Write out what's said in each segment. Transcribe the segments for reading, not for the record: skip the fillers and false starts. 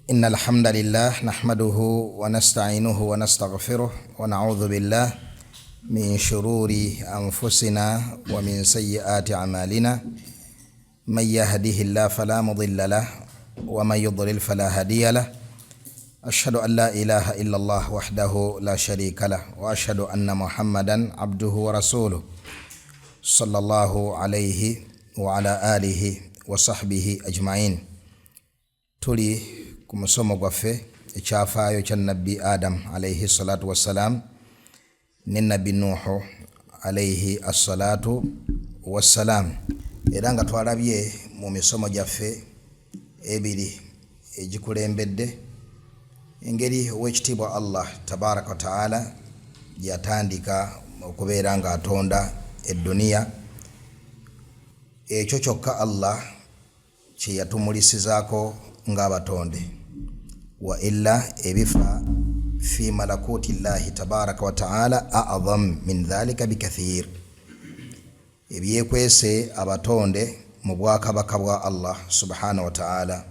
إن الحمد لله نحمده ونستعينه ونستغفره ونعوذ بالله من شرور أنفسنا ومن سيئات أعمالنا من يهده الله فلا مضل له ومن يضلل فلا هادي له أشهد أن لا إله إلا الله وحده لا شريك له وأشهد أن محمدا عبده ورسوله صلى الله عليه وعلى آله وصحبه أجمعين. تولي kumusomo gwaffe ekyafaayo kya nabbi Adam alayhi salatu wassalam ne nabbi Nuhu alayhi assalatu wassalam. Era nga twalabye mu misomo gyaffe ebiri egikulembedde engeri ow'ekitiibwa Allah tabaraka wa taala gyatandika okubeera nga atonda edduniya. Ekyo kyokka Allah kye yatumulisizaako ng'abatonde, wa illa ebifa fi malakuti llahi tabaraka wa taala a'zam min dhalika bikathir. Ebyekwese abatonde mu bwakabaka bwa Allah subhanahu wa taala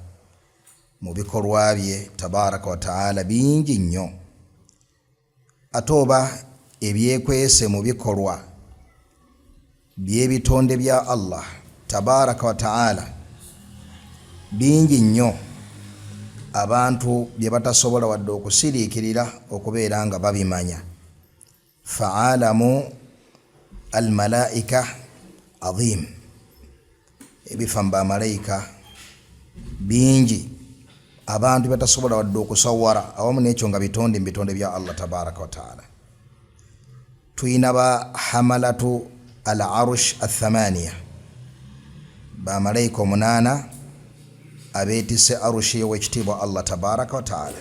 mu bikolwa bye tabaraka wa taala bingi nnyo. Atoba ebyekwese mu bikolwa by'ebitonde bya Allah tabaraka wa taala bingi nnyo abantu bye batasobola wadde okusiriikirira okubeera nga babimanya. Fa'alamu almalaika azim, ebifa mu bamalayika bingi abantu batasobola wadde okusawara awamu n'ekyo nga bitonde mu bitonde bya Allah tabaraka wa taala. Tuyina ba hamalatu al arush athamaniya, bamalayika 8 abetise arushi w'ekitiibwa Allah tabaraka wa taala.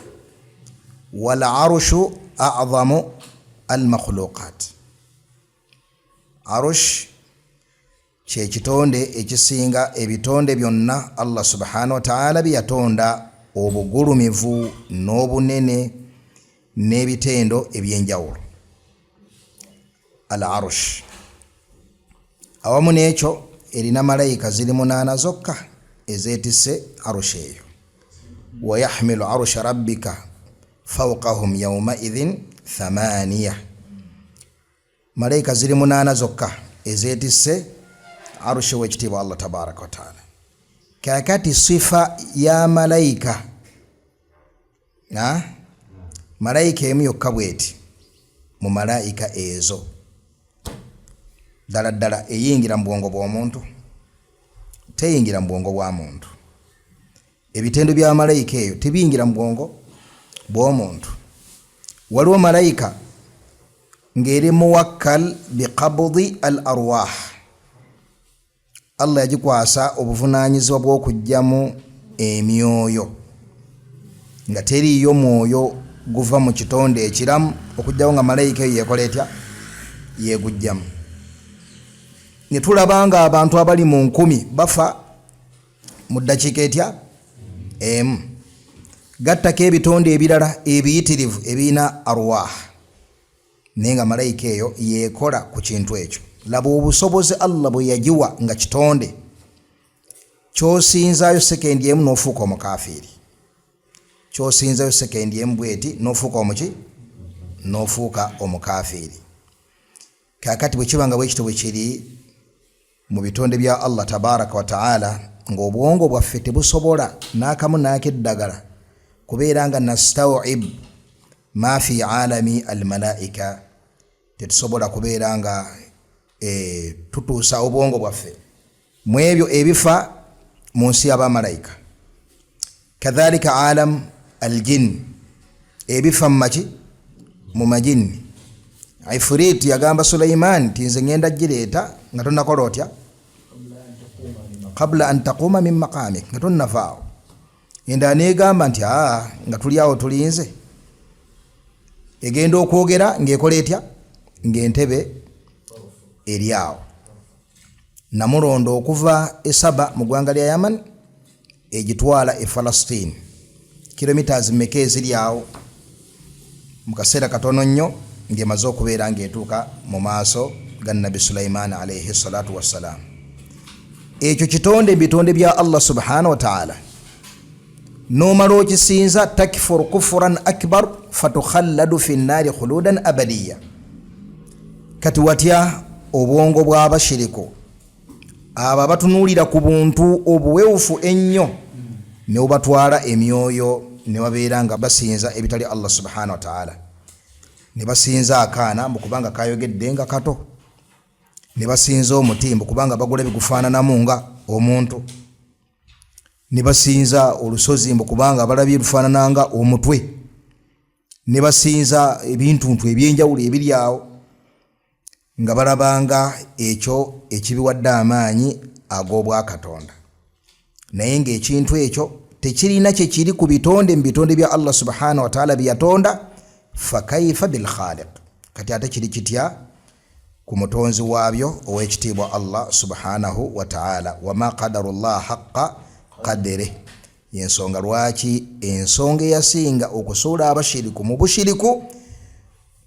Wal arushu a'zamu al makhluqat, arush kye kitonde ekisinga ebitonde byonna Allah subhanahu wa taala byatonda obugulumivu n'obunene n'ebitendo ebyenjawulo. Al arush awamu n'ekyo erina malayika ziri 8 zokka ezetise arush eyo. Wa yahmilu arusha rabbika fawqahum yawma idhin 8, malayika ziri 8 zokka ezetise arush w'ekitiibwa Allah tabaraka wa taala. Kakati sifa ya malayika malayika emu yokka bweti mu malayika ezo ddala ddala eyingira mu bwongo bw'omuntu, teyingira mu bwongo bwa muntu. Ebitendo bya malayika eyo tebiyingira mu bwongo bw'omuntu. Waliwo malayika ng'eri muwakkal biqabdi al arwah, Allah yagikwasa obuvunaanyizibwa bw'okugyamu emyoyo, nga teriyo mwoyo guva mu kitonde ekiramu okugyawo nga malayika eyo yekola etya, yegujjamu. Ne tulaba nga abantu abali mu 1000 bafa mu ddakiika etya emu. Gattako ebitonde ebirala ebiyitirivu ebirina arwah, naye nga malayika eyo yekola ku kintu ekyo. Laba obusobozi Allah bwe yagiwa nga kitonde, kyosinzayo sekendi emu n'ofuuka omukafiri, kyosinzayo sekendi emu bweti n'ofuuka omuki, n'ofuuka omukafiri. Kakati bwe kiba nga bwekito bwe kiri mu bitonde bya Allah tabaraka wa taala, ng'obwongo bwaffe tebusobola n'akamu n'akeddagala kubeera nga nastawib ma fi alami almalaika, tetusobola kubeera nga tutuusa obwongo bwaffe mu ebyo ebifa mu nsi y'abamalayika. Kadhalika alam aljin, ebifa mu majini. Ifrit yagamba Sulaiman nti nze ngenda gireeta nga tonnakola otya, qabla an taquma min maqamik, nga tonnafaawo. Enda negamba nti nga tuli awo tulinze, egenda okwogera ng'ekola etya, ng'entebe eri awo. Namulondo okuva Saba mu ggwanga lya Yaman egitwala e Palestine, kilometers mmeka eziri awo mu kaseera katono nnyo ng'emaze okubeera ng'etuuka mu maaso ga nabbi Sulaiman alayhi salatu wassalam. Ekyo kitonde bitonde bya Allah subhanahu wa ta'ala nomala okisinza takfuru kufran akbar fatukhalladu fi nnaari khuludan abadiya. Kati watya obwongo bw'abashiriku abo abatunulira ku buntu obuwewufu ennyo ne obatwala emyoyo ne babeera nga basinza ebitali Allah subhanahu wa ta'ala, ne basinza akaana mukubanga kayogedde nga kato, ne basinza omuti mukubanga bagula bigufaananamu nga omuntu, ne basinza olusozi mukubanga balabye lufaanana nga omutwe, ne basinza ebintuntu ebyenjawulo ebiri awo nga balabanga ekyo ekibiwadde amaanyi ag'obwakatonda. Naye ng'ekintu ekyo tekirina kye kiri ku bitonde mu bitonde bya Allah subhanahu wa ta'ala byatonda, fakaifa bil khaliq, kati ate kiri kitya ku mutonzi waabyo ow'ekitiibwa Allah subhanahu wa ta'ala. Wama qadarullah haqqa qadrihi, yensonga lwaki ensonga eyasinga okusuula abashiriku mu bushiriku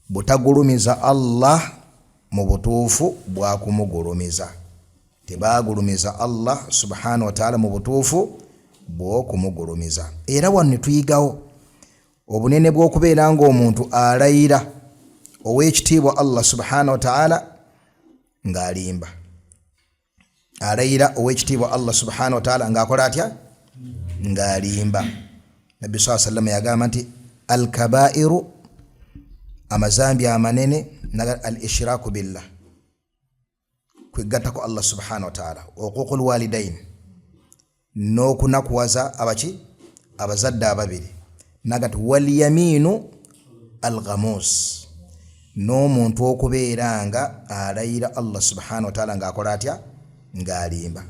butagulumiza Allah mu butuufu bwa kumugulumiza. Tebagulumiza Allah subhanahu wa ta'ala mu butuufu bw'okumugulumiza. Era wano ne tuyigawo obunene bw'okubeera ng'omuntu alayira ow'ekitiibwa Allah subhanahu wa ta'ala ng'alimba. Alayira ow'ekitiibwa Allah subhanahu wa ta'ala ng'akola atya? Ng'alimba. Nabbi sallallahu alayhi wa sallam yagamba nti al-kabairu, amazambi amanene, naga al-ishraku billah, kwegattako Allah subhanahu wa ta'ala, uququl walidain, n'okunakuwaza abaki? Abazadde ababiri, nagati wal yaminu al-ghamus, n'omuntu okubeera nga alayira Allah subhanahu wa ta'ala ng'akola atya? Ng'alimba.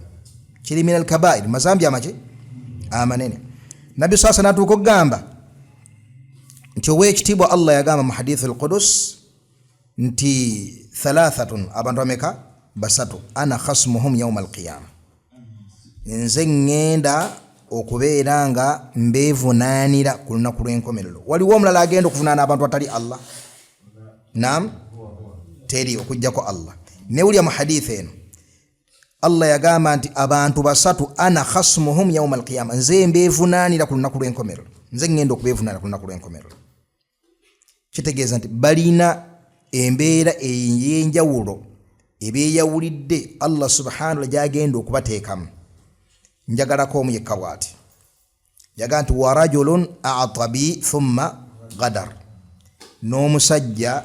Kiri min al-kabair, mazambi amaki? Amanene. Nabbi sallallahu alayhi wa sallam natuuka okugamba nti ow'ekitiibwa Allah yagamba mu hadith al-Qudus nti thalathatun, abantu ameka? Basatu, ana khasmuhum yawm al-qiyama, nze ngenda okubeera nga mbeevunaanira ku lunaku lw'enkomerero. Waliwo omulala agenda okuvunaana abantu atali Allah? Naam, teri, okujjako Allah. Newulya mu hadith eno Allah yagamba nti abantu basatu, ana khasmuhum yawm al-qiyama, nze mbeevunaanira ku lunaku lw'enkomerero, nze ngenda okubeevunaanira ku lunaku lw'enkomerero. Kitegeeza nti balina embeera ey'enjawulo ebyeyawulidde Allah subhanahu wa ta'ala gyagenda okubateekamu. Njagalako omu yekka bw'ati yaga nti wa rajulun a'tabi thumma ghadar, n'omusajja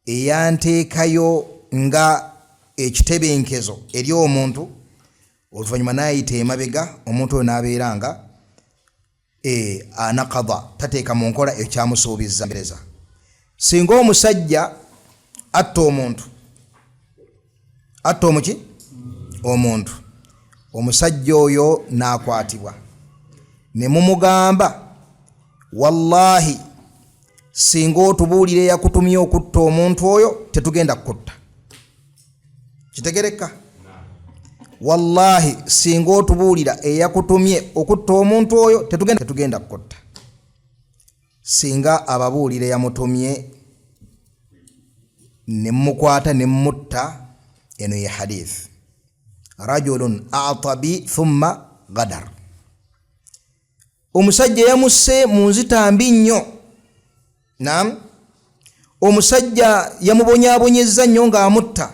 eyanteekayo nga ekitebenkezo eri omuntu oluvannyuma n'ayita emabega, omuntu oyo n'abeera nga anaqada, tateeka mu nkola ekyamusuubizza. Singa omusajja atta omuntu, atta omuki? Omuntu, omusajja oyo n'akwatibwa, ne mumugamba wallahi singa otubuulire yakutumye okutta omuntu oyo tetugenda kukutta. Kitegereka? Wallahi singa otubuulira eyakutumye okutta omuntu oyo tetugenda kukutta. Singa ababuulire yamutumye ne mukwata ne mutta, eno ye hadith. Rajulun a'tabi thumma ghadar, omusajja yamusse mu nzitambi nnyo. Naam, omusajja yamubonyaabonyezza nnyo ng'amutta.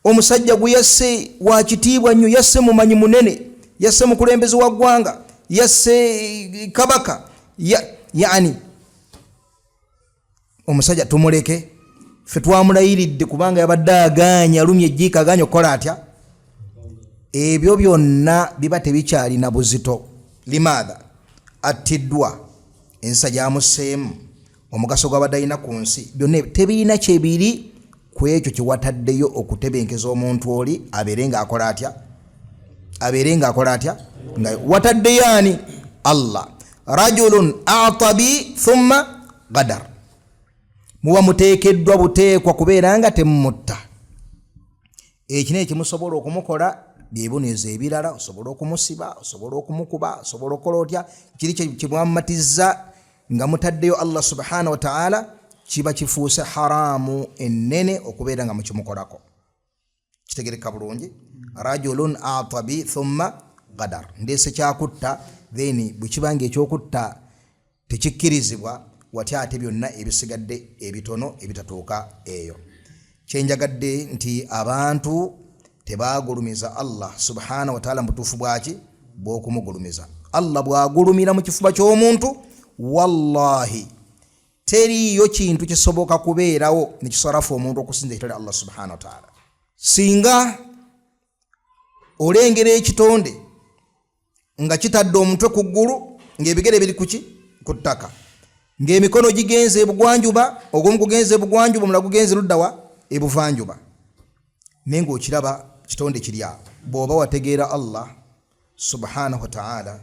Omusajja gwe yasse wa kitiibwa nnyo, yasse mumanyi munene, yasse mukulembeze wa ggwanga, yasse kabaka, yani omusajja tumuleke, ffe twamulayiridde kubanga yabadde agaanya, alumye ejjiika agaanya okukola atya? Ebyo byonna biba tebikyalina buzito. Limaadha? Attiddwa, ensa gyamusseemu, omugaso gw'abadde alina ku nsi, byonna tebirina kyebiri ku ekyo kiwataddeyo okutebenkeza omuntu oli abeere ng'akola atya? Abeere ng'akola atya? Wataddeyo ani? Allah. Rajulun a'tabi thumma ghadar, muba muteekeddwa buteekwa kubeera nga temumutta. Ekino ekimusobola okumukola byebuneezo ebirala, osobola okumusiba, osobola okumukuba, osobola okukola otya, kiri kyemwamumatizza nga mutaddeyo Allah subhanahu wa ta'ala, kiba kifuuse haramu ennene okubeera nga mukimukolako. Kitegereka bulungi? Rajulun a'tabi thumma qadar. Ndeese kyakutta then bwe kibanga ekyokutta tekikkirizibwa wati ate byonna ebisigadde ebitono ebitatuuka eyo. Kyenjagadde nti abantu tebaagulumiza Allah subhanahu wa ta'ala mutuufu bwaki bw'okumugulumiza. Allah bw'agulumira mu kifuba ky'omuntu wallahi teriyo kintu kisoboka kubeerawo nekisarafu omuntu okusinza ekitali Allah subhanahu wa ta'ala. Singa olengera ekitonde nga kitadde omutwe ku ggulu ng'ebigere biri kuki ku ttaka ng'emikono gigenze ebugwanjuba ogumu gugenze ebugwanjuba omulala gugenze luddawa ebuvanjuba naye ng'okiraba kitonde kiri awo. Bw'oba wategeera Allah subhanahu wa ta'ala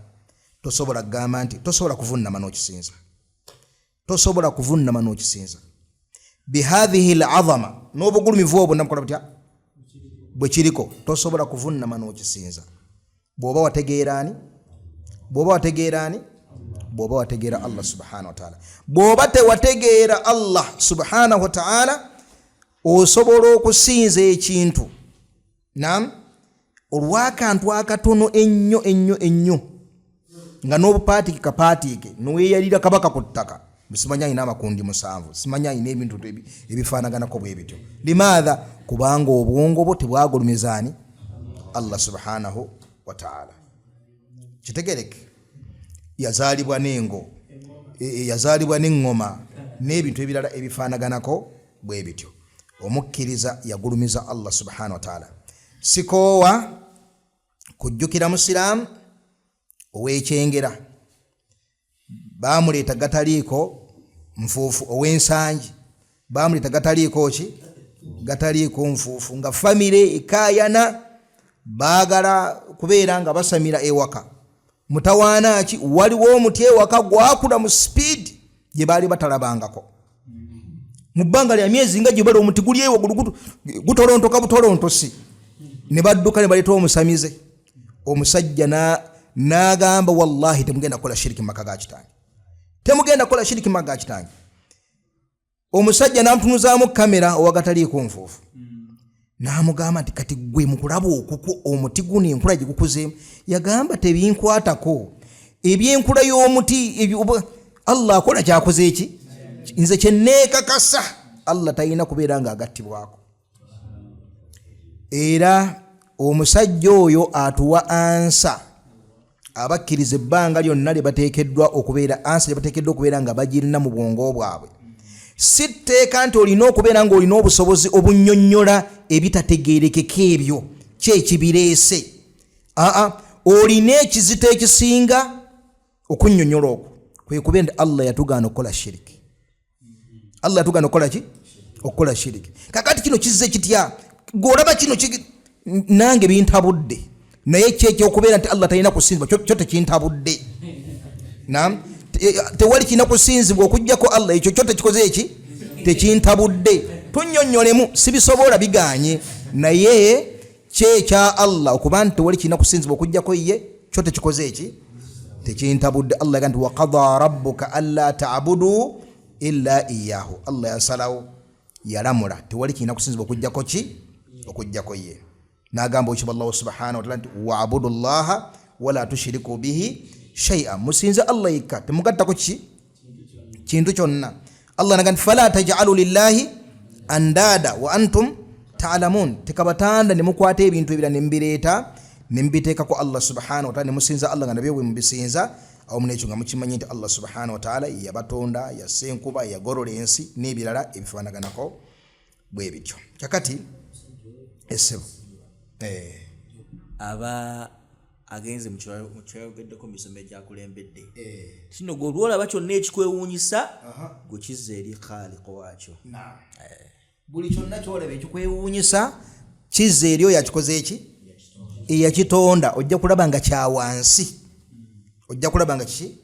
tosobola kugamba nti tosobola kuvunnama n'okisinza, tosobola kuvunnama n'okisinza bihadhihi al'azama n'obugulumivu obwo namukola butya bwe kiriko tosobola kuvunnama n'okisinza bw'oba wategeera ani, bw'oba wategeera ani, bw'oba wategeera Allah subhanahu wa ta'ala. Bw'oba tewategeera Allah subhanahu wa ta'ala osobola okusinza ekintu nam olw'akantu akatono ennyo nga n'obupaatiki kapaatike noweeyalira kabaka ku ttaka simanya alina amakundi 7 simanya alina ebintu ebifaanaganako bwe bityo. Limaadha? Kubanga obwongo bwo tebwagulumiza ani Allah subhanahu wa ta'ala. Kitegereke yazaalibwa n'engo yazaalibwa n'eŋŋoma n'ebintu ebirala ebifaanaganako bwe bityo. Omukkiriza yagulumiza Allah subhanahu wa ta'ala. Sikoowa kujjukira musiraamu ow'ekyengera baamuleeta gataliiko nfuufu ow'ensangi baamuleeta gataliiko ki gataliiko nfuufu nga famire ekaayana baagala kubeera nga basamira ewaka. Mutawaana ki waliwo omuti ewaka gwakula mu speed gye baali batalabangako mu bbanga lya myezi nga gye bali omuti guli ewo gutolontoka butolontosi ne badduka ne baleeta omusamize. Omusajja n'agamba wallahi temugenda kukola shiriki mu maka ga kitange, temugenda kukola shiriki mu maka ga kitange. Omusajja n'amutunuzaamu kamera owagataliiko nfuufu n'amugamba nti kati gwe mukulaba okuko omuti guno enkula gye gukuzeemu. Yagamba tebinkwatako ebyenkula y'omuti Allah akola kyakoze eki nze kyenneekakasa Allah talina kubeera ng'agattibwako. Era omusajja oyo atuwa ansa abakkiriza ebbanga lyonna lye bateekeddwa okubeera ansa lye bateekeddwa okubeera nga bagirina mu bwongo bwabwe. Si tteeka nti olina okubeera ng'olina obusobozi obunnyonnyola ebitategeerekeka ebyo kyekibireese. Olina ekizito ekisinga okunnyonnyola okwo kwe kubeera nti Allah yatugaana okukola shiriki. Allah yatugaana okukola ki? Okukola shiriki. Kakati kino kizze kitya? Gw'olaba kino nange bintabudde naye kyekyokubeera nti Allah talina kusinzibwa kyo tekintabudde. Tewali kina kusinzibwa okujjako Allah ekyo kyo tekikoze eki tekintabudde. Tunnyonnyolemu sibisobola biganye naye kyekya Allah okuba nti tewali kina kusinzibwa okujjako ye kyo tekikoze eki tekintabudde. Allah yagamba nti wa qada rabbuka alla ta'budu illa iyyahu. Allah yasalawo yalamula tewali kina kusinzibwa okujjako ki okujjako ye. N'agamba okiba Allah subhanahu wa ta'ala nti wa'budu llaha wala tushiriku bihi shay'an. Musinze Allah yekka temugattako ki kintu kyonna. Allah n'agamba fala taj'alu lillahi andada wa antum ta'lamun. Tekabatanda ne mukwata ebintu ebira ne mbireeta ne mbiteekako Allah subhanahu wa ta'ala ne musinza Allah nga nabyo bwe mubisinza awo munekyo nga mukimanyi nti Allah subhanahu wa ta'ala yabatonda yasenkuba yagorola ensi n'ebirala ebifaanaganako bwe bityo. Kakati essebo aba agenze mu kyayogeddeko mu misomo egyakulembedde kino gwe olwolaba kyonna ekikwewuunyisa gwe kizza eri khaliqo waakyo. Buli kyonna kyolaba ekikwewuunyisa kizza eri oyo akikoze eki eyakitonda. Ojja kulaba nga kyawansi, ojja kulaba nga kiki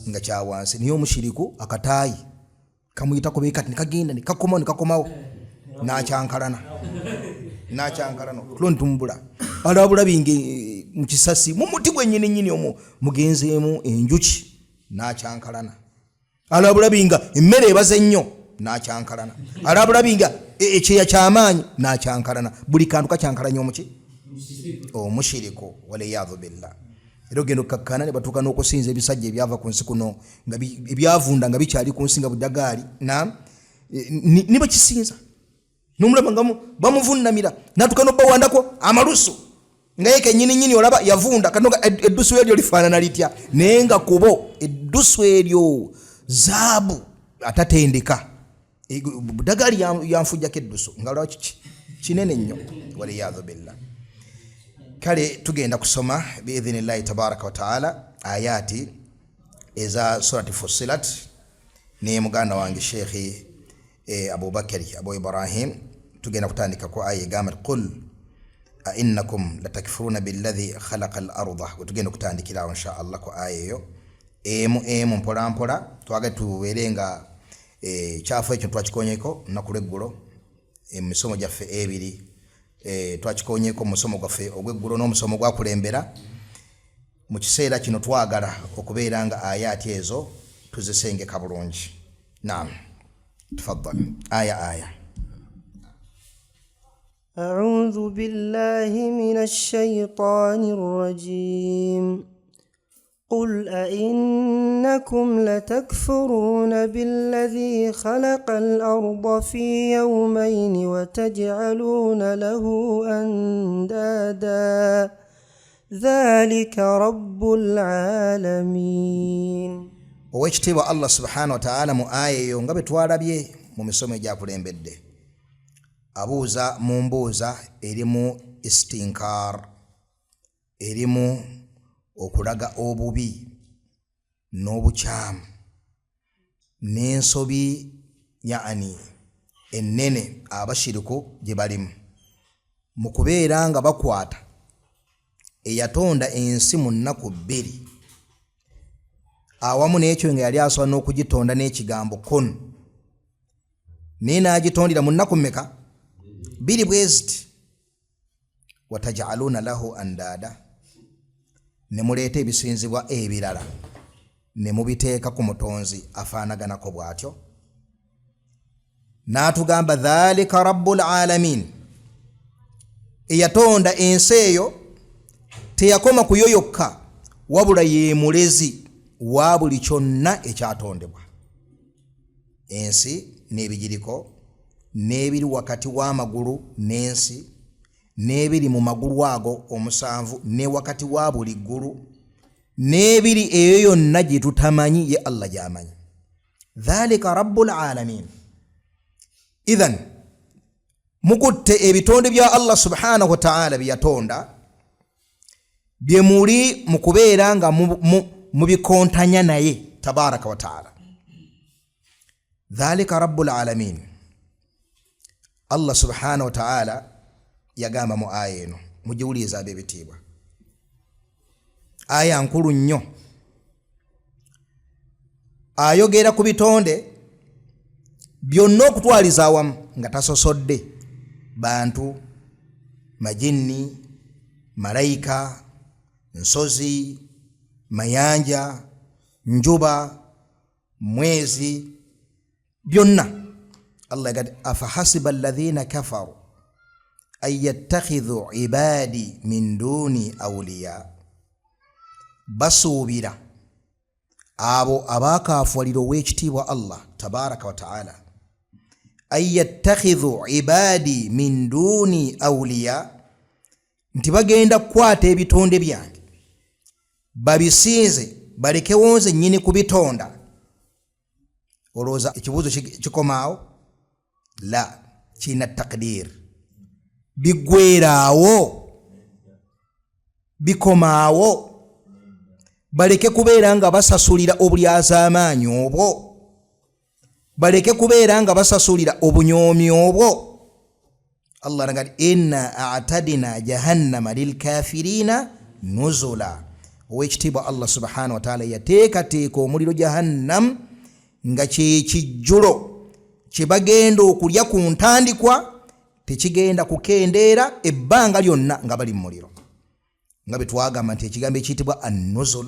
nga kyawansi. Niyo omushiriku akataayi kamuyitako beekati nekagenda nekakomawo nekakomawo n'akyankalana tulo ntumbula alabulabinga mu kisasi mu muti gwennyini nnyini omwo mugenzeemu enjuki n'akyankalana. Alabulabinga emmere ebaze nnyo n'akyankalana. Alabulabinga ekyeya ky'amaanyi n'akyankalana. Buli kantu kakyankalanya omuki omushiriku waliyadhu billah. Era ogenda okukakkana ne batuuka n'okusinza ebisajja ebyava ku nsi kuno nga ebyavunda nga bikyali ku nsi nga budagaali ne bakisinza n'omulaba nga bamuvunnamira n'atuuka n'obbawandako amalusu nga ye kennyini olaba yavunda kanoga eddusu eryo lifaanana litya naye nga kubo eddusu eryo zaabu atatendeka budagaali yanfujjako eddusu nga olaba kinene nnyo waliyadhu billah. Kale tugenda kusoma biidhnillahi tabaraka wa taala ayati eza surati Fussilat ne muganda wange Sheikh Abubakari Abu Ibrahim. Tugenda kutandika ku aya egamba qul a innakum latakfuruna billadhi khalaqa al-ardha. Tugenda kutandikira insha Allah ku aya eyo emu mpola mpola twagala tubeerenga kyafa ekyo twakikonyeko nakuleggulo emisomo gyaffe ebiri twakikonyeko musomo gwaffe ogweggulo n'omusomo gwakulembera. Mu kiseera kino twagala okubeera nga ayati ezo tuzisengeka bulungi. Naam, tafadhal aya. أعوذ بالله من الشيطان الرجيم قل أئنكم لتكفرون بالذي خلق الأرض في يومين وتجعلون له أندادا ذلك رب العالمين. Owekitiibwa Allah subhanahu wa ta'ala mu aya eyo nga bwe twalabye mu misomo egyakulembedde abuuza mu mbuuza erimu istinkar, erimu okulaga obubi n'obukyamu n'ensobi yaani ennene abashiriku gye balimu mu kubeera nga bakwata eyatonda ensi mu nnaku bbiri awamu n'ekyo nga yali asobola n'okugitonda n'ekigambo kun naye n'agitondera mu nnaku mmeka? Bbiri bwe ziti. Wataj'aluna lahu andada, ne muleeta ebisinzibwa ebirala ne mubiteeka ku mutonzi afaanaganako bw'atyo. N'atugamba dhalika rabbul alamin, eyatonda ensi eyo teyakoma ku yo yokka wabula ye mulezi wa buli kyonna ekyatondebwa, ensi n'ebigiriko n'ebiri wakati w'amagulu n'ensi n'ebiri mu magulu ago omusanvu ne wakati wa buli ggulu n'ebiri eyo yonna gye tutamanyi ye Allah gy'amanyi. Dhalika rabbul alamin. Idhan mukutte ebitonde bya Allah subhanahu wa ta'ala byatonda bye muri mu kubeera nga mu bikontanya naye tabaraka wa ta'ala. Dhalika rabbul alamin. Allah subhanahu wa ta'ala yagamba mu aya eno, mujiwuliza ab'ebitiibwa, aya nkulu nnyo, ayogera ku bitonde byonna okutwaliza awamu nga tasosodde bantu, majinni, malayika, nsozi, mayanja, njuba, mwezi, byonna. Allah yagamba afahasiba alladhina kafaru an yattakhidhu ibadi min duni awliya. Basuubira abo abakaafuwalira ow'ekitiibwa Allah tabaraka wa ta'ala an yattakhidhu ibadi min duni awliya, nti bagenda kukwata ebitonde byange babisinze balekewo nze nnyini kubitonda. Olowooza ekibuuzo kikomaawo? La, kina takdir, bigweraawo, bikomaawo. Baleke kubeera nga basasulira obulyazamaanyi obwo, baleke kubeera nga basasulira obunyoomi obwo. Allah nagati inna a'tadina jahannama lilkafirina nuzula. Owekitiibwa Allah subhanahu wa ta'ala yateekateeka omuliro jahannam nga kyekijjulo kye bagenda okulya ku ntandikwa, tekigenda kukendeera ebbanga lyonna nga bali mu muliro. Nga bwe twagamba nti ekigambo ekiyitibwa an-nuzul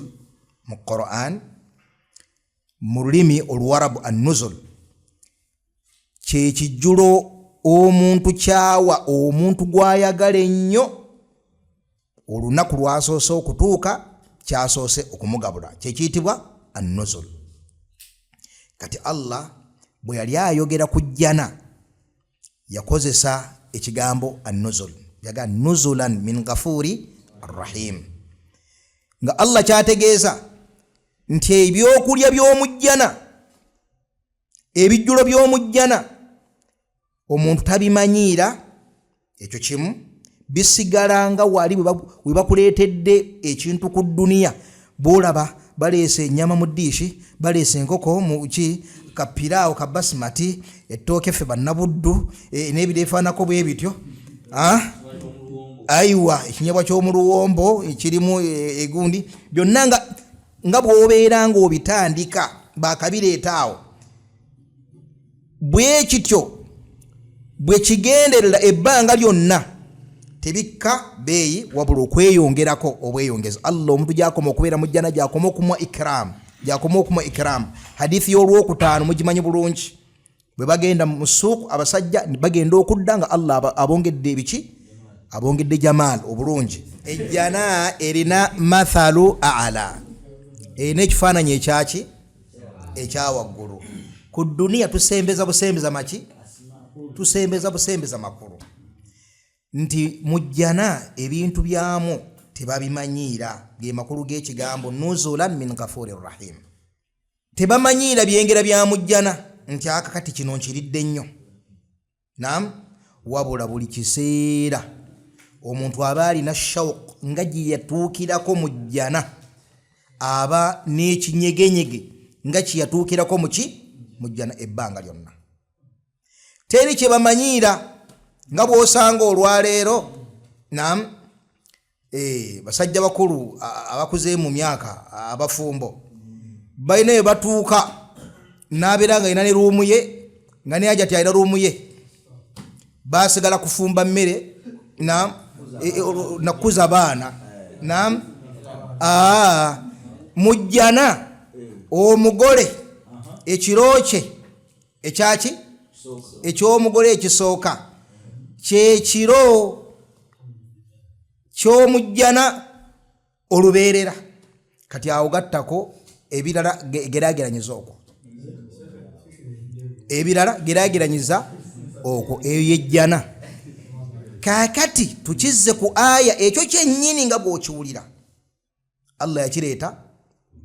mu Qur'an mu lulimi oluwarabu, an-nuzul kyekijjulo omuntu kyawa omuntu gw'ayagala ennyo olunaku lwasoose okutuuka kyasoose okumugabula kyekiyitibwa an-nuzul. Kati Allah bwe yali ayogera ku jjana yakozesa ekigambo an-nuzul, yaga nuzulan min ghafuri arrahim, nga Allah kyategeeza nti ebyokulya by'omujjana, ebijjulo by'omujjana omuntu tabimanyiira, ekyo kimu, bisigala nga wali we bakuleetedde ekintu ku duniya, bw'olaba baleese ennyama mu ddiishi, baleese enkoko mu kapiraawo ka basimati, ettooke ffe bannabuddu n'ebireefaanako bwe bityo, ayiwa ekinyabwa ky'omu luwombo ekirimu egundi, byonna nga bw'obeera ng'obitandika baakabireetaawo. Bwe kityo bwe kigenderera ebbanga lyonna tebikka beeyi wabula okweyongerako obweyongezi. Allah omuntu gy'akoma okubeera mu jjana gy'akoma okumwa ikram. Hadithi y'olwokutaano mugimanyi bulungi, bwe bagenda mu ssuuku abasajja bagenda okudda nga Allah abongedde ebiki, abongedde jamaal obulungi. Ejjana erina mathalu a'la, erina ekifaananyi ekyaki ekya waggulu. Ku duniya tusembeza busembeza maki, tusembeza busembeza makulu, nti mu jjana ebintu byamu tebabimanyiira, ge makulu g'ekigambo nuzulan min ghafurir rahim. Tebamanyiira byengera bya mu jjana nti akakati kino nkiridde nnyo. Naam, wabula buli kiseera omuntu aba alina shauq nga gye yatuukirako mu jjana, aba n'ekinyegenyege nga kye yatuukirako mu jjana ebbanga lyonna. Teri kye bamanyiira nga bw'osanga olwaleero, naam, basajja bakulu abakuze mu myaka, abafumbo balina we batuuka n'abeera nga alina ne ruumu ye, nga ne ajja alina ruumu ye, basigala kufumba mmere, naam, nakuza baana, naam. Mu jjana omugole ekiro kye ekyaki eky'omugole ekisooka kyekiro ky'omujjana olubeerera. Kati awo gattako ebirala geraageranyiza okwo, ebirala geraageranyiza okwo, eyo yejjana. Kaakati tukizze ku aya ekyo kyennyini nga bw'okiwulira Allah yakireeta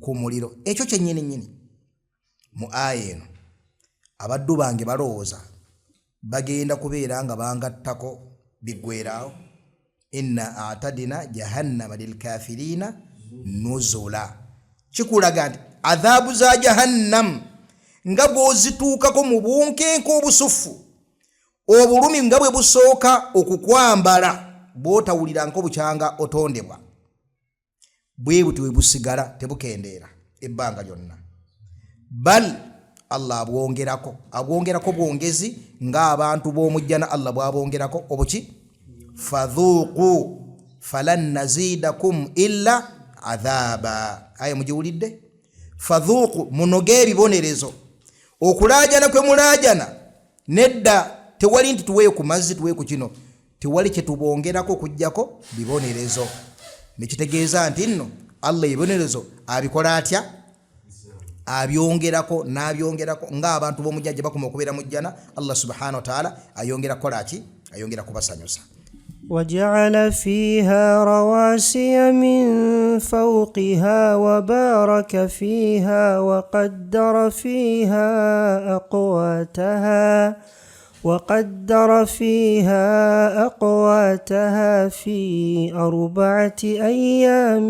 ku muliro, ekyo kyennyini mu aya eno. Abaddu bange balowooza bagenda kubeera nga bangattako biggweeraawo, inna atadina jahannama lilkafirina nuzula. Kikulaga nti adhaabu za jahannam nga bw'ozituukako mu bunkenke obusufu, obulumi nga bwe busooka okukwambala bw'otawulira nk'obukyanga otondebwa, bwe buti we busigala tebukendeera ebbanga lyonna. Bal Allah abwongerako bwongezi ng'abantu b'omujjana Allah bw'abongerako obuki, fadhuuqu falan nazidakum illa adhaaba. Aya mugiwulidde? Fadhuuqu, munoge ebibonerezo. Okulaajana kwe mulaajana nedda tewali nti tuweeyo ku mazzi tuweeyo ku kino, tewali kye tubongerako kujjako bibonerezo. Nekitegeeza nti nno Allah ebibonerezo abikola atya? Abyongerako n'abyongerako ng'abantu b'omujjana bakoma okubeera mu jjana. Allah subhanahu wa ta'ala ayongera kukola ki? Ayongera kubasanyusa. وجعل فيها رواسي من فوقها وبارك فيها وقدر فيها أقواتها في 4 أيام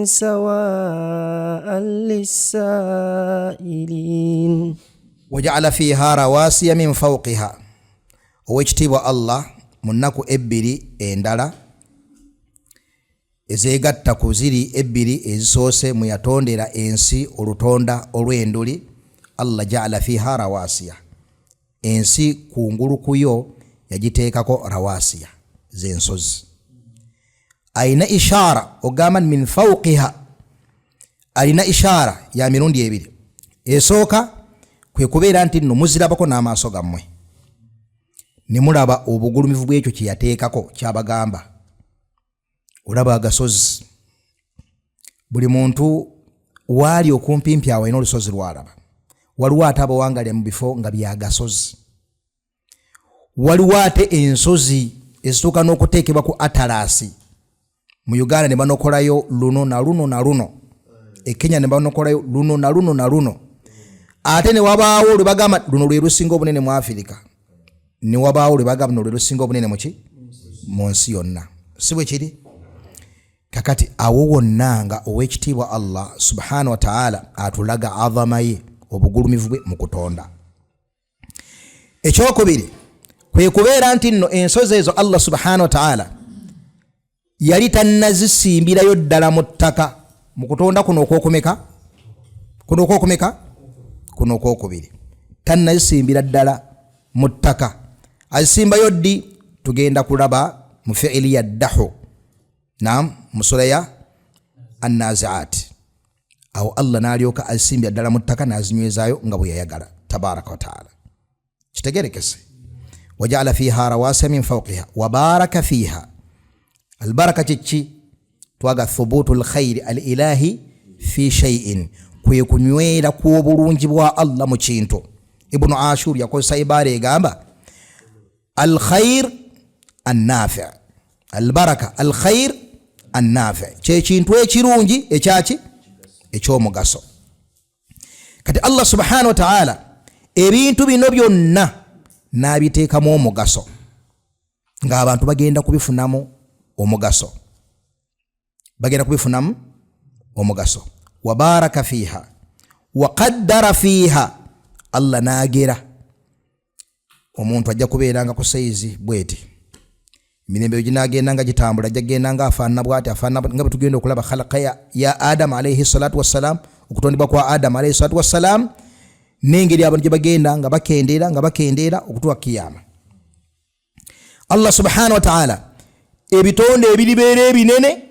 سواء للسائلين. وجعل فيها رواسي من فوقها. Owekitiibwa Allah mu nnaku ebbiri endala ezeegatta ku ziri ebbiri ezisoose mwe yatondera ensi olutonda olw'enduli, Allah ja'ala fiha rawasiya, ensi kungulu kuyo yagiteekako rawasiya z'ensozi. Ayina ishaara ogamba min fawqiha, alina ishaara ya mirundi ebiri. Esooka kwe kubeera nti nno muzirabako n'amaaso gammwe ne mulaba obugulumivu bw'ekyo kye yateekako kyabagamba. olaba agasozi buli muntu wali okumpimpi awo ino olusozi lwalaba waliwo ate abawangalya mu bifo nga byagasozi waliwo ate ensozi ezituuka n'okuteekebwa ku atalasi mu Uganda ne banokolayo luno na luno na luno e Kenya ne banokolayo luno na luno na luno ate ne wabaawo lwe bagamba luno lwe lusinga obunene mu Afirika ne wabaawo lwe bagamba luno lwe lusinga obunene mu nsi yonna si bwe kiri kakati awo wonna nga ow'ekitiibwa Allah subhanahu wa ta'ala atulaga azama ye obugulumivu bwe mu kutonda. Ekyokubiri kwe kubeera nti nno ensozi ezo Allah subhanahu wa ta'ala yali tannazisimbirayo ddala mu ttaka mu kutonda kuno okwokubiri tannazisimbira ddala mu ttaka azisimbayo ddi tugenda kulaba mu fi'ili ya dahu mu sura ya an-nazi'at awo Allah n'alyoka azisimbira ddala mu ttaka n'azinywezaayo nga bwe yayagala tabaraka wa ta'ala kitegerekese waja'ala fiha rawasiya min fawqiha wa baraka fiha albaraka chichi twaga thubutul khairi al-ilahi fi shay'in kwe kunywera kw'obulungi bwa Allah mu kintu. Ibn Ashur yakozesa ibara egamba al-khair an-nafi' albaraka al-khair an-nafi' kye kintu ekirungi ekyomugaso. Kati Allah subhanahu wa ta'ala ebintu bino byonna n'abiteekamu omugaso ng'abantu bagenda kubifunamu omugaso. Wa baraka fiha wa qaddara fiha Allah n'agera omuntu ajja kubeeranga ku saizi bweti emirembe ginagenda nga gitambula ajja kugenda nga afaanana bwati nga bwe tugenda okulaba khalaqa ya Adam alayhi salatu wassalam okutondebwa kwa Adam alayhi salatu wassalam n'engeri abantu gye bagenda nga bakendeera okutuuka kiyama. Allah subhanahu wa ta'ala ebitonde ebiribeera ebinene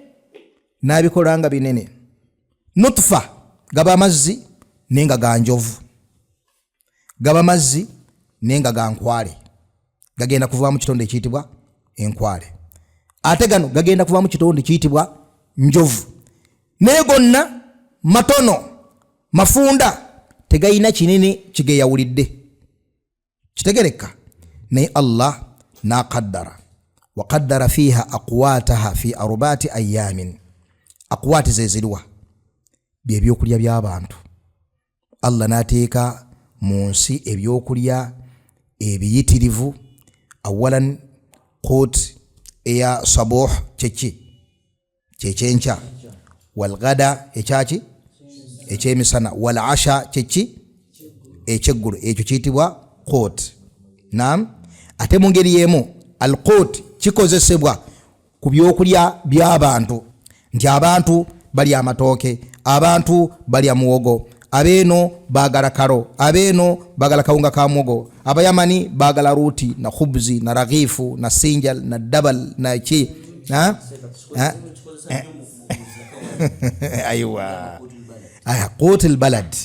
n'abikola nga binene. Nutfa gaba amazzi nenga ga njovu, gaba amazzi nenga ga nkwale, gagenda kuva mu kitonde ekiyitibwa enkwale. Ate gano gagenda kuva mu kitonde ekiyitibwa njovu. Naye gonna matono mafunda tegayina kinene kigeyawulidde kitegereka. Naye Allah naqaddara wa qaddara fiha aqwataha fi arba'ati ayamin. Aqwati zezirwa byebyokulya by'abantu. Allah nateeka mu nsi ebyokulya ebiyitirivu. Awalan qut eya sabuh kyekyenkya, wal ghada ekyemisana, wal asha ekyeggulu, ekyo kiyitibwa qut. Ate mu ngeri y'emu al qut kikozesebwa ku byokulya by'abantu nti abantu balya amatooke, abantu balya muwogo, abeeno baagala karo, abeeno baagala kawunga ka muwogo, abayamani baagala ruti na khubzi na raghifu na sinjal na dabal na ki aywa qutul balad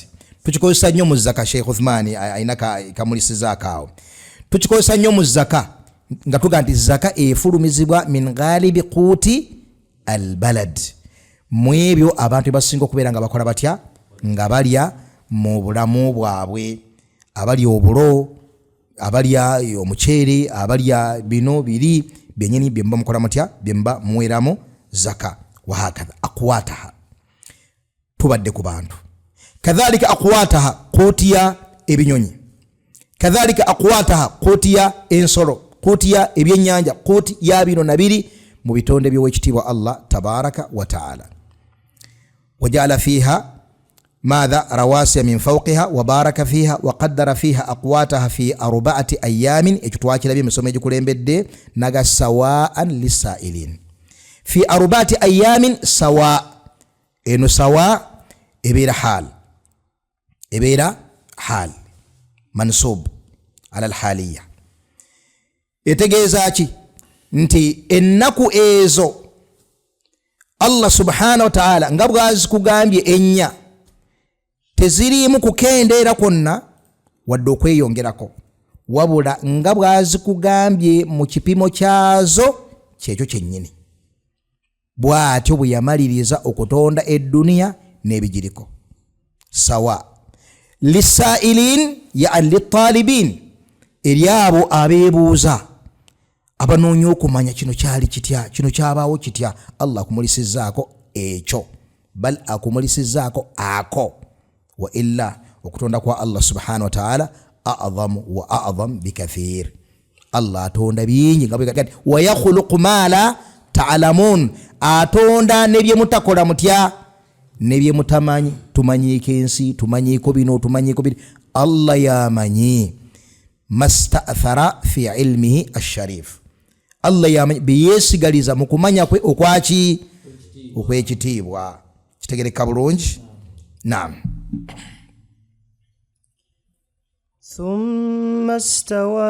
tukikozesa nnyo mu zaka. Sheikh Uthmani ayina kamulisizaako awo. Tukikozesa nnyo mu zaka nga tuga nti zaka efulumizibwa min ghalibi quti albalad, mu ebyo abantu basinga okubeera nga bakola batya nga balya mu bulamu bwabwe, abalya obulo, abalya omuceere, abalya bino biri byenyini byemba mukola mutya byemba muweramu zaka. Wahakadha aqwataha tubadde ku bantu, kadhalika aqwataha qutiya ebinyonyi, kadhalika aqwataha qutiya ensolo, qutiya ebyenyanja, quti ya bino nabiri mu bitonde by'owekitiibwa Allah tabaraka wa ta'ala. Waja'ala fiha ماذا رواسي من فوقها وبارك فيها وقدر فيها أقواتها في 4 أيام اجتواكي لبي مسومي جكولين بدي نغا سواء للسائلين في 4 أيام سواء إنه سواء إبير حال منصوب على الحالية يتجيزاكي nti ennaku ezo Allah subhanahu wa ta'ala nga bwazi kugambye ennya tezirimu kukendeera kwonna wadde okweyongerako, wabula nga bwazi kugambye mu kipimo kyazo kyekyo kyennyini. bw'atyo bwe yamaliriza okutonda edduniya n'ebigiriko. Sawa lisailin yani litalibin, eri abo abeebuuza abanoonya okumanya kino kyali kitya, kino kyabaawo kitya. Allah akumulisizaako ekyo, bal akumulisizaako ako. Wa illa okutonda kwa Allah subhanahu wa ta'ala a'zamu wa a'zam bikathir. Allah atonda bingi nga bwe wa yakhluqu ma la ta'lamun, atonda nebye mutakola mutya, nebye mutamanyi. Tumanyiiko ensi, tumanyiiko bino, tumanyiiko bino. Allah yamanyi masta'thara fi ilmihi ash-sharif. Allah yamanyi biyesigaliza mu kumanya kwe okwaki okwekitiibwa. Kitegereka bulungi? Naam. ثم استوى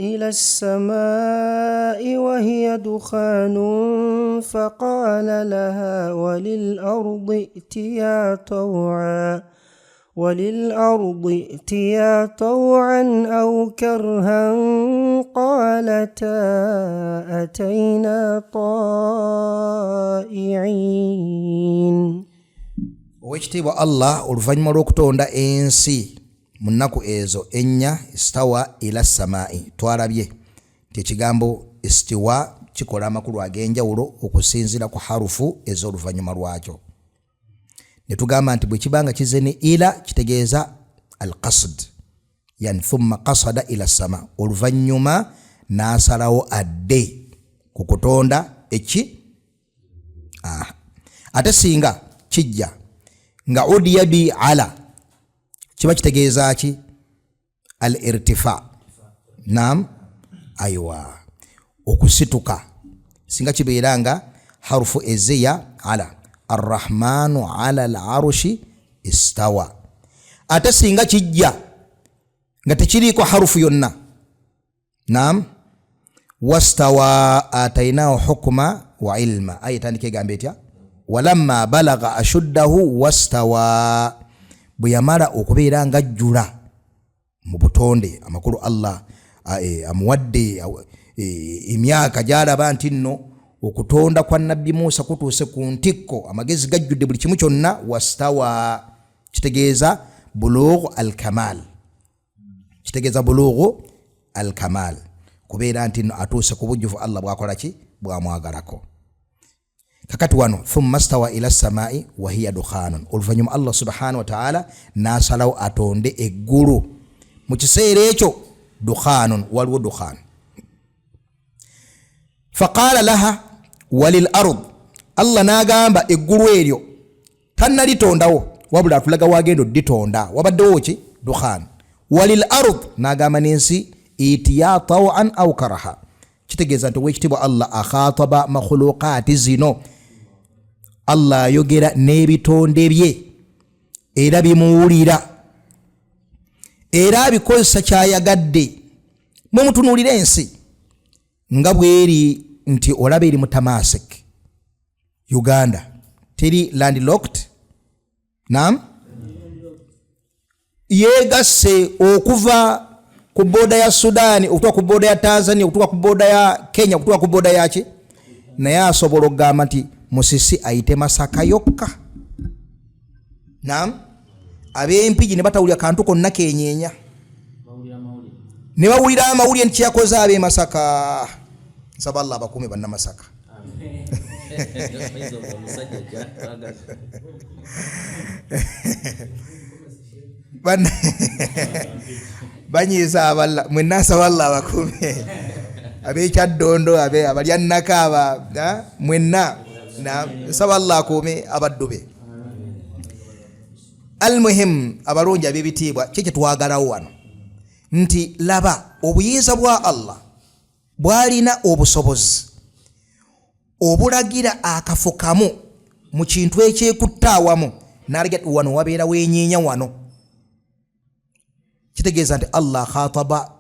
إلى السماء وهي دخان فقال لها وللأرض ائتيا طوعا أو كرها قالتا أتينا طائعين. Owekitiibwa Allah oluvannyuma lw'okutonda ensi mu nnaku ezo ennya, istawa ila samai, twalabye nti ekigambo istiwa kikola amakulu ag'enjawulo okusinziira ku harufu ez'oluvannyuma lwakyo. Ne tugamba nti bwe kibanga kize ne ila kitegeeza al-qasd, yani thumma qasada ila sama, oluvannyuma n'asalawo adde ku kutonda eki. Ate singa kijja nga udiya bi ala, kiba kitegeeza ki? Al-irtifa. Naam, aywa, okusituka. Singa kibeera nga harufu ezeya ala, arrahmanu ala al-arushi istawa. Ate singa kijja nga tekiriiko harufu yonna, naam, wastawa atainahu hukma wa ilma. Ayatandika egamba etya? Walamma balagha ashuddahu wastawa, bwe yamala okubeera nga ajjula mu butonde amakulu Allah amuwadde emyaka gy'alaba nti nno okutonda kwa Nabbi Musa kutuuse ku ntikko, amagezi gajjudde buli kimu kyonna. Wastawa kitegeeza bulugh al-kamal, kitegeeza bulugh al-kamal, kubeera nti nno atuuse ku bujjuvu Allah bwakola ki? Bwamwagalako. Kakati wano thumma stawa ila samai wa hiya dukhanun, oluvannyuma Allah subhanahu wa ta'ala n'asalawo atonde eggulu. Mu kiseera ekyo dukhanun, waliwo dukhan. Faqala laha walil ard, Allah n'agamba eggulu eryo tannalitondawo, wabula atulaga wagenda odditonda, wabaddewo ki? Dukhan. Walil ard, n'agamba n'ensi itiya taw'an aw karaha, kitegeeza nti owekitiibwa Allah akhataba makhluqaati zino. Allah ayogera n'ebitonde bye era bimuwulira era abikozesa kyayagadde. Mwe mutunuulira ensi nga bweri nti olaba eri mutamasik. Uganda teri landlocked, naam, yegasse okuva ku boda ya Sudan okutuuka ku boda ya Tanzania okutuuka ku boda ya Kenya okutuuka ku boda yaki, naye asobola okugamba nti Musisi ayite Masaka yokka. Naam, ab'Empigi ne batawulira kantu konna kenyeenya, ne bawulira amawulire nti kyakoze ab'e Masaka. Nsaba Allah abakuume banna Masaka. Banyiza aballa mwenna, nsaba Allah abakuume ab'Ekyaddondo, abalya Nakaaba, mwenna nsaba Allah akuume abaddu be. Almuhim, abalungi ab'ebitiibwa, kye twagalawo wano nti laba obuyinza bwa Allah bwalina obusobozi obulagira akafo kamu mu kintu ekyekutta awamu n'alaga wano wabeera wenyeenya wano. Kitegeeza nti Allah khataba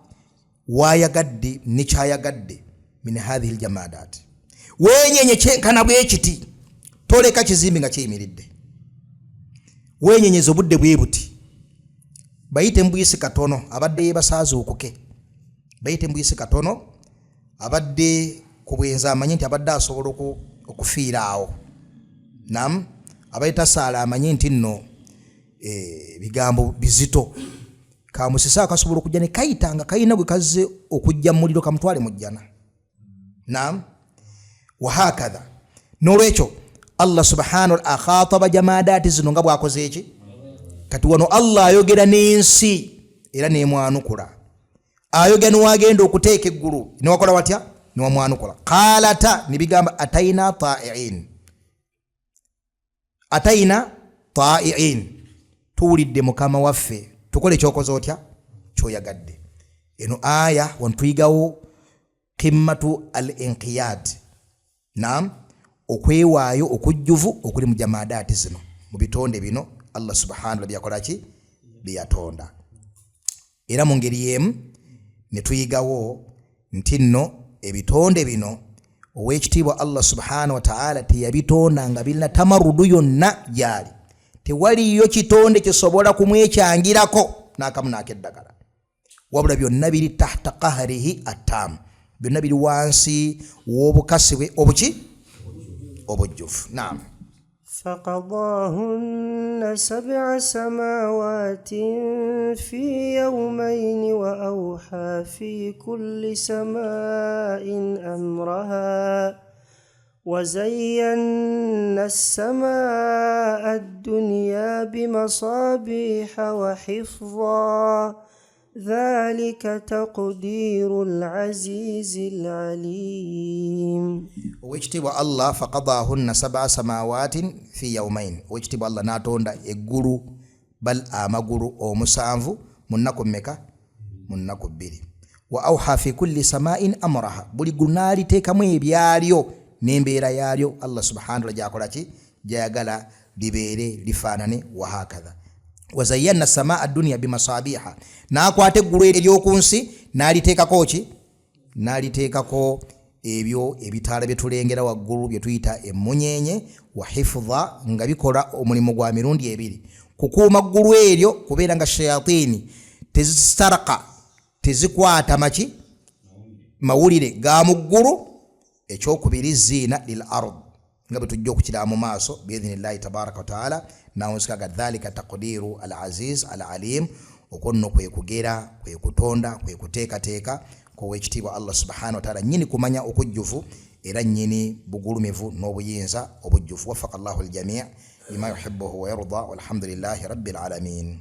wayagadde ne kyayagadde min hadhihi aljamadat. Wenyenye kyenkana bwekiti, toleka kizimbi nga kiyimiridde. Wenyenyeza obudde bwe buti, bayite mbuyisi katono abadde yebasaaza okuke, bayite mbuyisi katono abadde ku bwenza amanyi nti abadde asobola okufiiraawo. Nam abayita saala amanyi nti nno bigambo bizito. Kamusisa akasobola okujja ne kayita nga kayina gwe kazze okujja mu muliro kamutwale mu jjana. Nam wahakadha. N'olwekyo Allah subhanahu wa ta'ala akhataba jamaadaati zino nga bw'akoze eki. Kati wano Allah ayogera n'ensi era n'emwanukula. Ayogera n'uwagenda okuteeka eggulu n'ewakola watya n'omwanukula. Qalata nibigamba ataina ta'iin. Ataina ta'iin. Tuwulidde mukama waffe tukole kyokoze otya kyoyagadde. Eno aya wantuyigawo qimmatu al-inqiyad. Naam, okwewaayo okujjuvu okuli mu jamaadaati zino mu bitonde bino Allah subhanahu wa ta'ala ki byatonda. Era mu ngeri yemu ne tuyigawo nti nno ebitonde bino ow'ekitiibwa Allah subhanahu wa ta'ala teyabitonda nga birina tamarudu yonna gyali. Tewaliyo kitonde kisobola kumwekyangirako n'akamu n'akeddagala. Wabula byonna biri tahta qahrihi attam. Byonna biri wansi w'obukasi bwe obuki obujjufu. Naam. فقضاهن 7 سماوات في يومين وأوحى في كل سماء أمرها وزينا السماء الدنيا بمصابيح وحفظا ذلك تقدير العزيز العليم. Owekitiibwa Allah faqadahunna 7 samawaatin fi yawmayn. Owekitiibwa Allah n'atonda eggulu bal amagulu omusanvu mu nnaku mmeka? Mu nnaku 2. Wa awha fi kulli samaa'in amraha. Buli ggulu n'aliteekamu ebyalyo n'embeera yaalyo Allah subhanahu wa ta'ala gy'akola ki gy'ayagala libeere lifaanane wa hakadha. Wazayyana samaa ad-dunya bimasabiha. N'akwata eggulu ery'oku nsi n'aliteekako ki? N'aliteekako ebyo ebitaala bye tulengera waggulu bye tuyita emmunyenye wa hifdha nga bikola omulimu gwa mirundi 2. Kukuuma ggulu eryo kubeera nga shayatini tezistaraka tezikwata maki mawulire ga mu ggulu. Ekyokubiri ziina lil ard nga bwe tujja okukira mu maaso biidhnillahi tabaraka wa taala. Nawonsikaga dhalika taqdiru al aziz al alim. Okonno kwe kugera kwe kutonda kwe kuteekateeka k'owekitiibwa Allah subhanahu wa ta'ala nyini kumanya okujjufu era nyini bugulumivu n'obuyinza obujjufu. Wafaqa Allahu al jami' lima yuhibbuhu wa yarda walhamdulillahi rabbil alamin.